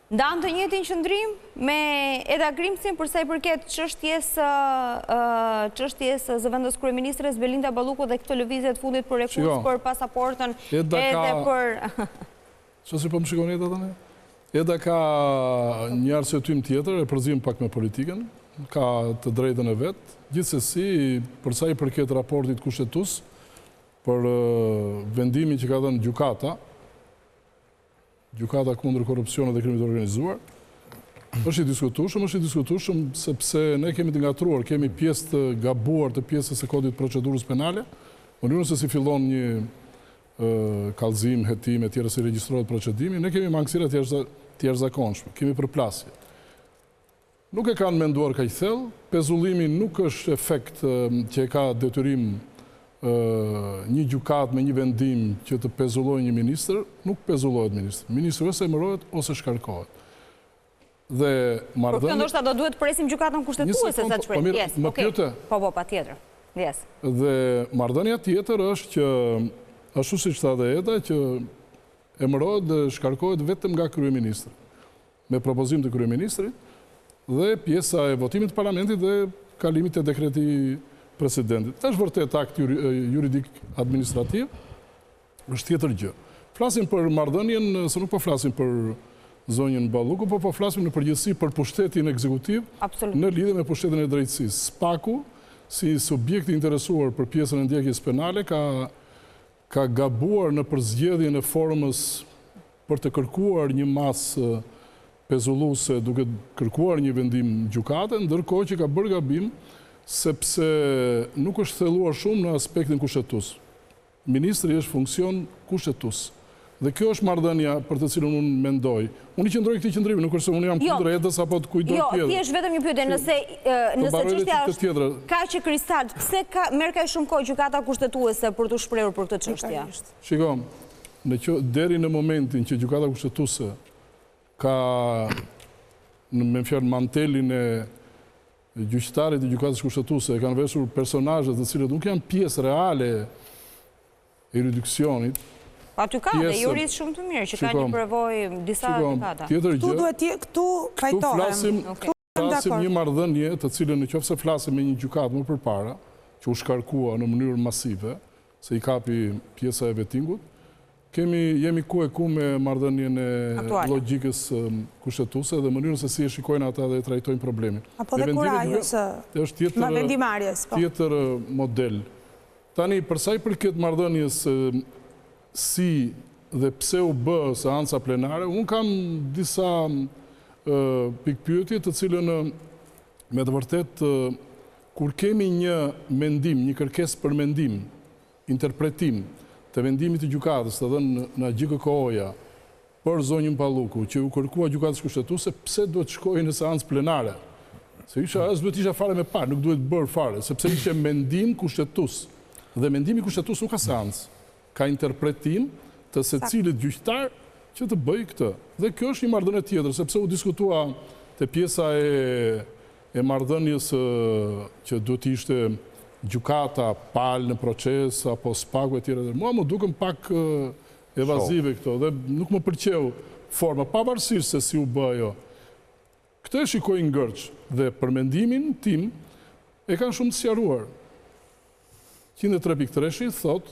Ndanë të njëjtin qëndrim me Eda Grimcin përsa i përket çështjes zëvendës kryeministres Belinda Balluku dhe këtë lëvizje të fundit për rekurs për pasaportën edhe për... Që si po më shikon Eda tani? Eda ka një arsyetim tjetër, e përzim pak me politikën, ka të drejtën e vetë, gjithsesi përsa i përket raportit kushtetues për vendimin që ka dhënë gjykata kundër korrupsionit dhe krimit organizuar, është i diskutueshëm sepse ne kemi të ngatruar, kemi pjesë të gabuar të pjesës së kodit procedurës penale, mënyrën se si fillon një kallëzim, hetim e tjera si regjistrohet procedimi, ne kemi mangësira të jashtëzakonshme, kemi përplasje. Nuk e kanë menduar kaq thellë, pezullimi nuk është efekt që e ka detyrim një gjykat me një vendim që të pezullojë një ministër, nuk pezullohet ministër. Ministri ose emërohet ose shkarkohet. Dhe marrëdhënia... Por kjo ndoshta do duhet presim gjykatën kushtetuese sa çfarë pjesë. Më pyete. Po, patjetër. Yes. Dhe marrëdhënia tjetër është që ashtu siç tha dhe Eda që emërohet dhe shkarkohet vetëm nga kryeministri. Me propozim të kryeministrit dhe pjesa e votimit të parlamentit dhe kalimit të dekreti presidentit. Të është vërtet akt juridik administrativ, është tjetër gjë. Flasim për marrëdhënien, se nuk po flasim për zonjën Balluku, po flasim në përgjithësi për pushtetin ekzekutiv në lidhje me pushtetin e drejtësisë. SPAK-u, si subjekt i interesuar për pjesën e ndjekjes penale, ka gabuar në përzgjedhjen e formës për të kërkuar një masë pezulluese duke kërkuar një vendim gjykate, ndërkohë që ka bërë gabim sepse nuk është thelluar shumë në aspektin kushtetues. Ministri është funksion kushtetues. Dhe kjo është marrëdhënia për të cilën unë mendoj. Unë i qëndroj këtij qëndrimi, nuk është se unë jam kundër Edës apo të kujdor tjetër. Jo, thjesht vetëm një pyetje, nëse çështja është kaq e kristalt, pse merr kaq shumë kohë gjykata kushtetuese për të shprehur për këtë çështje? Shikom, deri në momentin që gjykata kushtetuese ka me fjalë mantelin e gjyqtarit e gjykatës kushtetuese e kanë veshur personazhe të cilët nuk janë pjesë reale e jurisdiksionit. Aty ka dhe juristë shumë të mirë që kanë një përvojë disa gjykata. Këtu fajtohem. Flasim një marrëdhënie të cilën nëse flasim me një gjykatë më përpara, që u shkarkua në mënyrë masive, se i kapi pjesa e vettingut, jemi ku e ku me marrëdhënien e logjikës kushtetuese dhe mënyrën se si e shikojnë ata dhe e trajtojnë problemin. Apo dhe kurajës në vendimarrjes. Tjetër model. Tani, përsa i përket marrëdhënies si dhe pse u bë seanca plenare, unë kam disa pikpyetje të cilën me të vërtet kur kemi një mendim, një kërkesë për mendim, interpretim të vendimit të gjykatës të dhënë në GKK-ja për zonjën Balluku, që u kërkua gjykatës kushtetuese, pse duhet shkojë në seancë plenare? Se duhet isha fare me parë, nuk duhet bërë fare, sepse ishe mendim kushtetues. Dhe mendimi kushtetues nuk ka seancë, ka interpretim të secilit gjyqtar që të bëjë këtë. Dhe kjo është një marrëdhënie tjetër, sepse u diskutua te pjesa e marrëdhënies që duhet ishte gjykata, palë në proces, apo SPAK-u e tjera. Mua më duken pak evazive këto, dhe nuk më pëlqeu forma, pavarësisht se si u bë ajo. Këtë e shikoj ngërç, dhe për mendimin tim, e kanë shumë të sqaruar. 103.3 thot,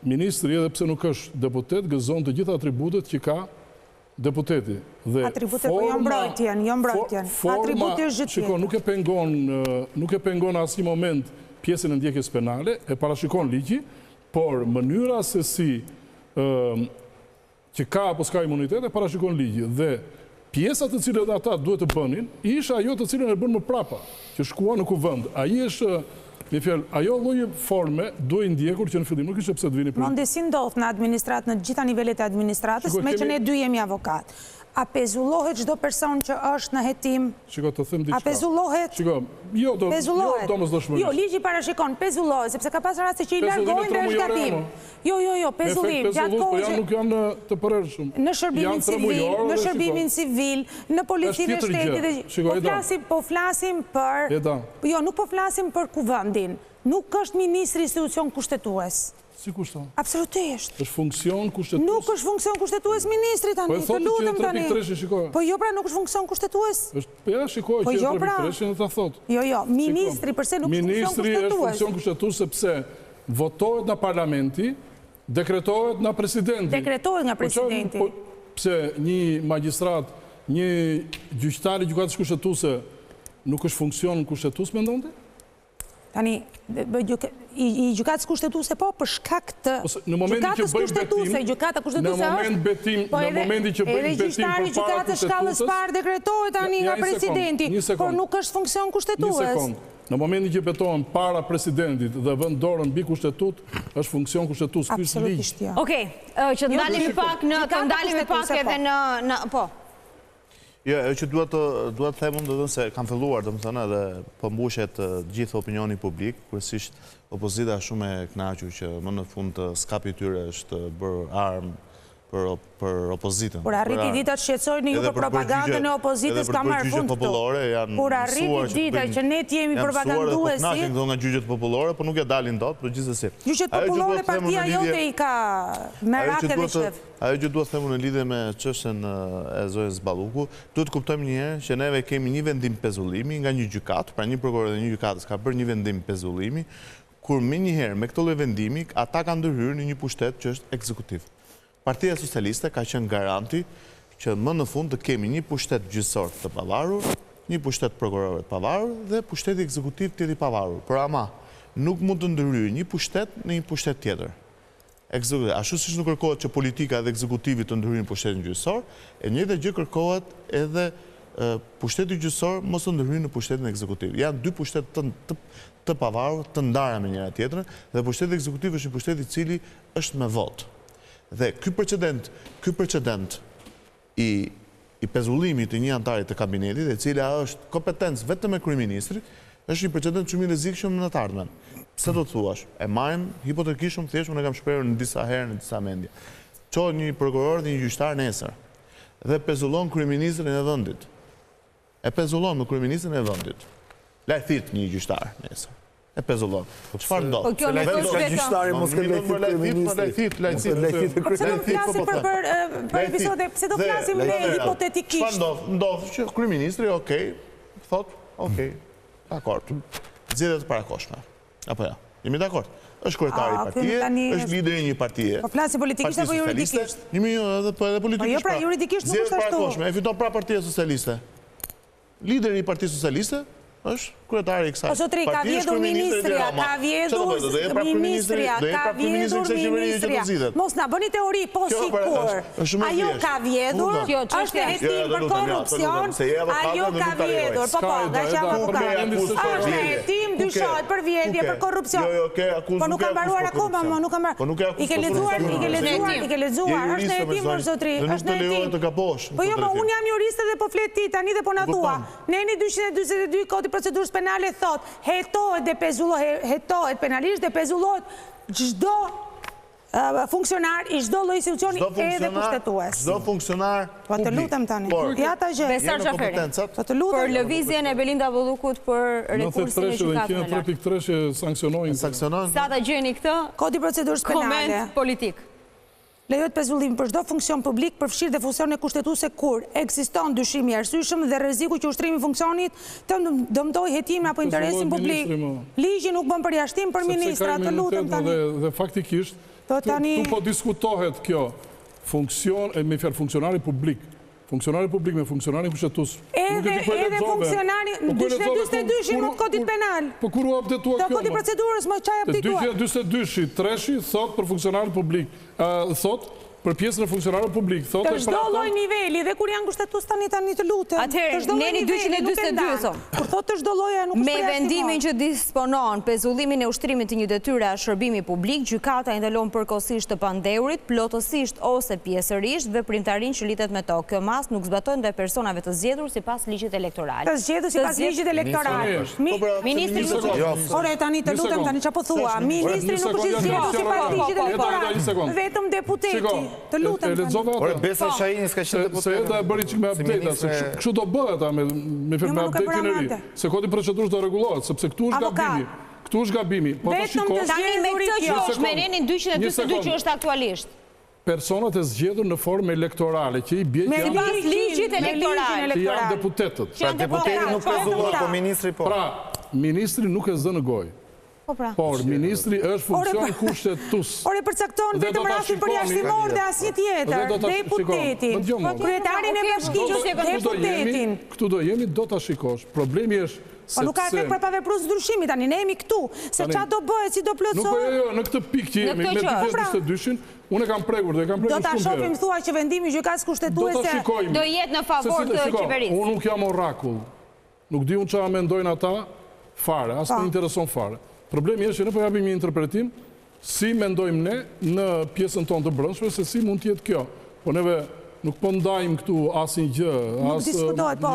ministri edhe pse nuk është deputet, gëzon të gjitha atributet që ka deputeti. Atributet po jo mbrojtjen. Atributi është gjithë. Shiko, nuk e pengon asnjë moment pjesën e ndjekjes penale, e parashikon ligji, por mënyra se si që ka apo s'ka imunitet e parashikon ligji. Dhe pjesat të cilët ata duhet të bënin, isha ajo të cilën e bën më prapa, që shkua në kuvend. Ai është me fjalë, ajo lloj forme duhet ndjekur që në fillim nuk ishte pse të vini për. Mund si ndodh në administratë, në gjitha nivelet e administratës, me që ne dy jemi avokat. A pezullohet çdo person që është në hetim? Shiko, të them diçka. A pezullohet? Shiko, jo domosdoshmërisht. Jo, ligji parashikon, pezullohet, sepse ka pasur raste që i largojnë dhe është gabim. Jo, pezullim, gjatë kohës. Po nuk janë të përhershëm. Në shërbimin civil, në policinë e shtetit. Po flasim për... Jo, nuk po flasim për kuvendin. Nuk është ministri institucion kushtetues. Si kushton? Absolutisht. Është funksion kushtetues. Nuk është funksion kushtetues ministri tani, të lutem tani. Po jo pra, nuk është funksion kushtetues. Ja, shikoj që Trepik Treshin ta thot. Jo, ministri përse nuk është funksion kushtetues. Ministri është funksion kushtetues sepse votohet nga parlamenti, dekretohet nga presidenti. Dekretohet nga presidenti. Pse një magjistrat, një gjyqtar i gjykatës kushtetuese nuk është funksion kushtetues, mendonte? Tani, i gjykatës kushtetuese po, për shkak të gjykatës kushtetuese, gjykata kushtetuese është, po edhe gjyqtari gjykatës shkallës parë dekretohet tani nga presidenti, por nuk është funksion kushtetues. Një sekund, në momentin që betohen para presidentit dhe vënë dorën mbi kushtetues, është funksion kushtetues, ky është ligj. Okej, që ndalemi pak edhe në po. Jo, që duhet të themun dhe se kam filluar, dhe më thënë, edhe përmbushet gjithë opinioni publik, kërësisht opozita shumë e knaqur që më në fund të skapi tyre është bërë armë për opozitën. Kur arriti dita të shqetësojnë ju për propagandën e opozitës ka marrë fund këtu. Kur arriti dita që ne t'jemi propaganduesi... Janë mësuar që nga gjyqet popullore, për nuk e dalin dot, për gjithsesi. Gjyqet popullore partia jote i ka merak edhe shef. Ajo që duhet themu në lidhje me çështjen e Zojes Balluku, duhet kuptojmë një herë që neve kemi një vendim pezullimi nga një gjykatë, pra një prokuror dhe një gjykatës ka bërë një vendim pezullimi, kur më njëherë me këtë lloj vendimi ata kanë ndërhyrë në një pushtet që është ekzekutiv. Partia Socialiste ka qenë garanti që më në fund të kemi një pushtet gjyqësor të pavarur, një pushtet prokurorëve të pavarur dhe pushteti ekzekutiv të pavarur. Por ama nuk mund të ndërhyjë një pushtet në një pushtet tjetër. Ashtu siç nuk kërkohet që politika dhe ekzekutivi të ndërhyjnë pushtetin gjyqësor, e njëjta gjë kërkohet edhe pushteti gjyqësor mos të ndërhyjë në pushtetin ekzekutiv. Janë dy pushtet të pavarur, të ndara me njëra tjetrën, dhe pushteti ekzekutiv është një pushteti i cili është me votë. Dhe ky precedent i pezullimit të një antari të kabinetit, e cila është kompetencë vetëm e kryeministrit, është një precedent shumë i rrezikshëm në të ardhmen. Pse do të thuash? E marrim hipotetikisht, thjesht unë kam shprehur në disa herë në disa mendje. Çohet një prokuror dhe një gjyqtar nesër dhe pezullon kryeministrin e vendit. E pezullon me kryeministrin e vendit. Lajthit një gjyqtar nesër. E pezullon. Çfarë ndodh? Po kjo nuk është gjyqtari mos ka lajthit. Pse do flasim për episode, pse do flasim ne hipotetikisht? Çfarë ndodh? Ndodh që kryeministri, okay, thot, okay, dakord. Zgjedhjet parakoshme. Apo ja. Jemi dakord. Është kryetari i partie, është lideri i një partie. Po flasim politikisht apo juridikisht? Edhe politikisht. Po jo, pra juridikisht nuk është ashtu. E fiton pra Partia Socialiste. Lideri i Partisë Socialiste është kryetari i kësaj. Po sotri, ka vjedhur ministria, ka vjedhur ministria, ka vjedhur ministria. Mos na bëni teori, po sikur. Ajo ka vjedhur, është hetim për korrupsion, ajo ka vjedhur. Po, nga që avokat. Është hetim, dyshohet për vjedhje, për korrupsion. Po nuk ka mbaruar akoma, nuk ka mbaruar. I ke lexuar, është hetim për sotri, është hetim. Po jo, unë jam juriste dhe po flet ti tani dhe po na thua. Neni 242 Kodi Procedurës Penale thot, hetohet dhe pezullohet, hetohet penalisht dhe pezullohet çdo funksionar i çdo lloj institucioni edhe kushtetues. Çdo funksionar publik. Po të lutem tani. Ja ta gjej. Besar Xhaferi. Po të lutem. Për lëvizjen e Belinda Bollukut për rekursin e gjykatës. 93 sanksionojnë. Sa ta gjeni këtë? Kodi Procedurës Penale. Koment politik. Lejohet pezullim për çdo funksion publik, përfshirë dhe funksione kushtetuese kur ekziston dyshim i arsyeshëm dhe rreziku që ushtrimi i funksionit të dëmtojë hetimin apo interesin publik. Ligji nuk bën përjashtim për ministra, të lutem tani. Dhe faktikisht, tu po diskutohet kjo me fjalë funksionari publik. Funksionari publik me funksionari kushtetues. Edhe funksionari 242-shin më të kodit penal. Po kur u updatua kjo? Të kodi procedurës më çaj updatua. 242-shi, 3-shi thot për funksionari publik. Thot për pjesën e funksionarëve publik. Të çdo lloj niveli dhe kur janë kushtetues tani të lutem. Atëherë, neni 242 thon. Kur thot të çdo lloja nuk është me vendimin që disponon pezullimin e ushtrimit të një detyre a shërbimi publik, gjykata i ndalon përkohësisht të pandeurit, plotësisht ose pjesërisht veprimtarinë që lidhet me to. Kjo mas nuk zbatojnë ndaj personave të zgjedhur sipas ligjit elektoral. Të zgjedhur sipas ligjit elektoral. Ministri Ore tani të lutem tani çfarë po thua? Ministri nuk është zgjedhur sipas ligjit elektoral. Vetëm deputeti. Të lutem. Ore Besa Shahini s'ka qenë deputet. Se ata bëri çik me update, se kështu do bëhet me update-in e ri. Se kodi procedurës do rregullohet, sepse këtu është gabimi. Këtu është gabimi. Tani me këtë që është me nenin 222 që është aktualisht. Personat e zgjedhur në formë elektorale, që i bje që janë ligjit elektoral. Që janë deputetët. Pra deputeti nuk pezullon, po ministri po. Pra, ministri nuk e zë në gojë. Por, ministri është funksion kushtetus. Ore, përcakton vetëm rastin përjashtimor dhe asnjë tjetër. Deputetin. Kryetarin e bashkisë, deputetin. Këtu do jemi, do ta shikosh. Problemi është po nuk ka efekt për paveprus ndryshimi, tani ne jemi këtu, se qa do bëhet, si do plotësohet. Nuk në këtë pikë që jemi, me 22 unë e kam prekur, dhe e kam prekur shumë. Do ta shohim thua që vendimi gjykatës kushtetuese do jetë në favor të qeverisë. Unë nuk jam orakull. Nuk di unë qa mendojnë ata fare, as më intereson fare. Problemi është që ne po japim një interpretim si mendojmë ne në pjesën tonë të brendshme se si mund të jetë kjo. Po neve nuk po ndajmë këtu asin gjë, nuk diskutohet, po.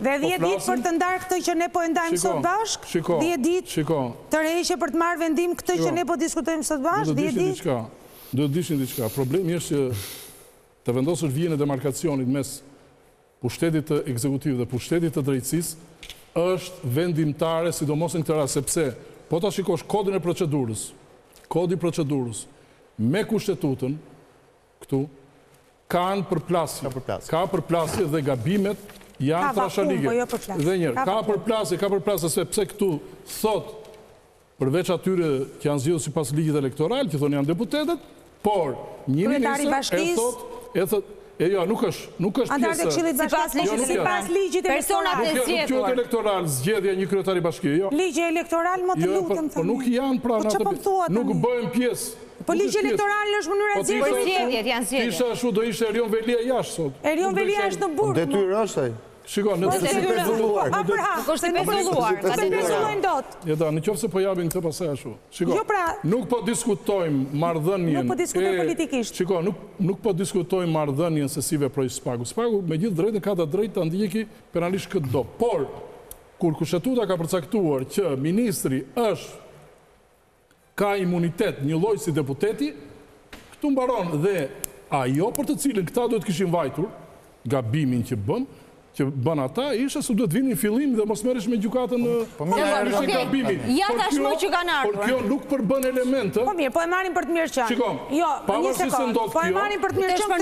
Dhe 10 ditë për të ndarë këtë që ne po e ndajmë sot bashk, 10 ditë të rejshë për të marrë vendim këtë që ne po diskutojmë sot bashk, 10 ditë. Do të dishin diçka. Problemi është që të vendosësh vijën e demarkacionit mes pushtetit të ekzekutiv dhe pushtetit të drejtësisë është vendimtare, sidomos në këtë rast, sepse po ta shikosh kodin e procedurës, kodi procedurës me kushtetutën këtu kanë përplasje. Ka përplasje dhe gabimet janë trashalige. Dhe njërë, ka përplasje sepse këtu thot përveç atyre që janë zgjedhur sipas ligjit elektoral, që thonë janë deputetët, por një ministër e thot jo, nuk është pjesë. Sipas ligjit elektoral. Nuk qëtë elektoral, zgjedhja një kryetari bashkie. Ligji elektoral, më të lutem. Po nuk janë pra në të nuk bëjmë pjesë. Po ligji elektoral është mënyra e zgjedhjes. Po zgjedhjet janë zgjedhje. Isha ashtu, do ishte Erion Velia jashtë sot. Erion Velia është në burg. Detyrë është ai. Shiko, në të pezulluar. Nuk është e pezulluar. Nuk e pezullojnë dot. Jeta, në qoftë se po japin këtë pasaj ashtu. Shiko, nuk po diskutojmë marrëdhënien. Nuk po diskutojmë politikisht. Shiko, nuk po diskutojmë marrëdhënien se si veproi Spaku. Spaku me gjithë drejtën ka të drejtë ta ndjeki penalisht këtë do. Por kur kushtetuta ka përcaktuar që ministri ka imunitet një lloj si deputeti, këtu mbaron dhe ajo për të cilën këta duhet kishin vajtur gabimin që bën ata, ishe se duhet vini në fillim dhe mos merresh me gjykatën në gabimi. Ja tashmë që kanë ardhur. Por kjo nuk përbën elemente. Po mirë, po e marrin për të mirë qenë. Shiko, pavarësisht se ndodh kjo. Po e marrin për të mirë qenë.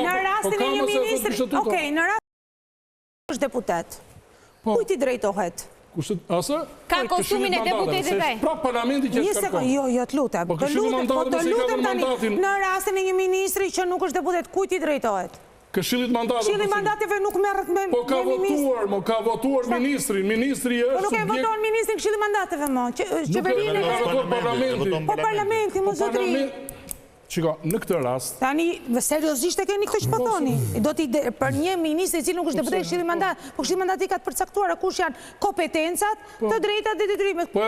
Në rastin e një ministri, okej, në rastin është deputet. Kujt i drejtohet? Ka kostumin e deputetit ai. Pra parlamenti që shkarkon. Jo, të lutem. Po të lutem tani, në rastin e një ministri që nuk është deputet, kujt i drejtohet? Këshillit mandateve. Këshilli mandateve nuk merret me ministrin. Po ka votuar ministrin. Ministri është po nuk e voton ministrin këshilli mandateve, mo. Qeverinë e voton parlamenti. Po parlamenti, mo zotri. Shiko, në këtë rast... Tani, seriozisht e keni këtë që pëtoni. Do t'i për një ministri cilë nuk është deputet këshilli mandat, po këshilli mandati ka të përcaktuar kush janë kompetencat, të drejtat dhe detyrimet. Po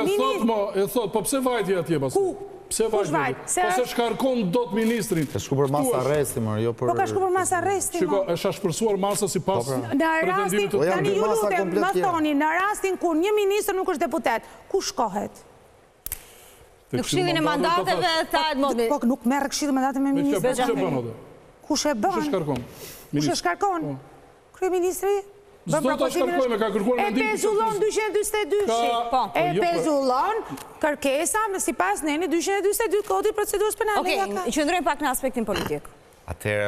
e thot, po pse vajti atje pas? Ku? Pse vajti? Po se shkarkon dot ministrin. Ka shku për masë arresti, mërë, jo për... Po ka shku për masë arresti, Shiko, është ashpërsuar masa si pas pretendimit të... Tani ju lutem, më thoni, në rastin kur një ministr nuk është deputet, ku shkohet? Në këshillin e mandateve tha Edmondi. Po nuk merr këshillin e mandateve me ministrin. Kush e bën atë? Kush e bën? Kush e shkarkon? Kush e shkarkon? Kryeministri? S'do ta shkarkoj me ka kërkuar mendim. E pezullon 242-shi. E pezullon kërkesa me sipas neni 242 kodit procedurës penale. Okej, qëndrojmë pak në aspektin politik. Atëherë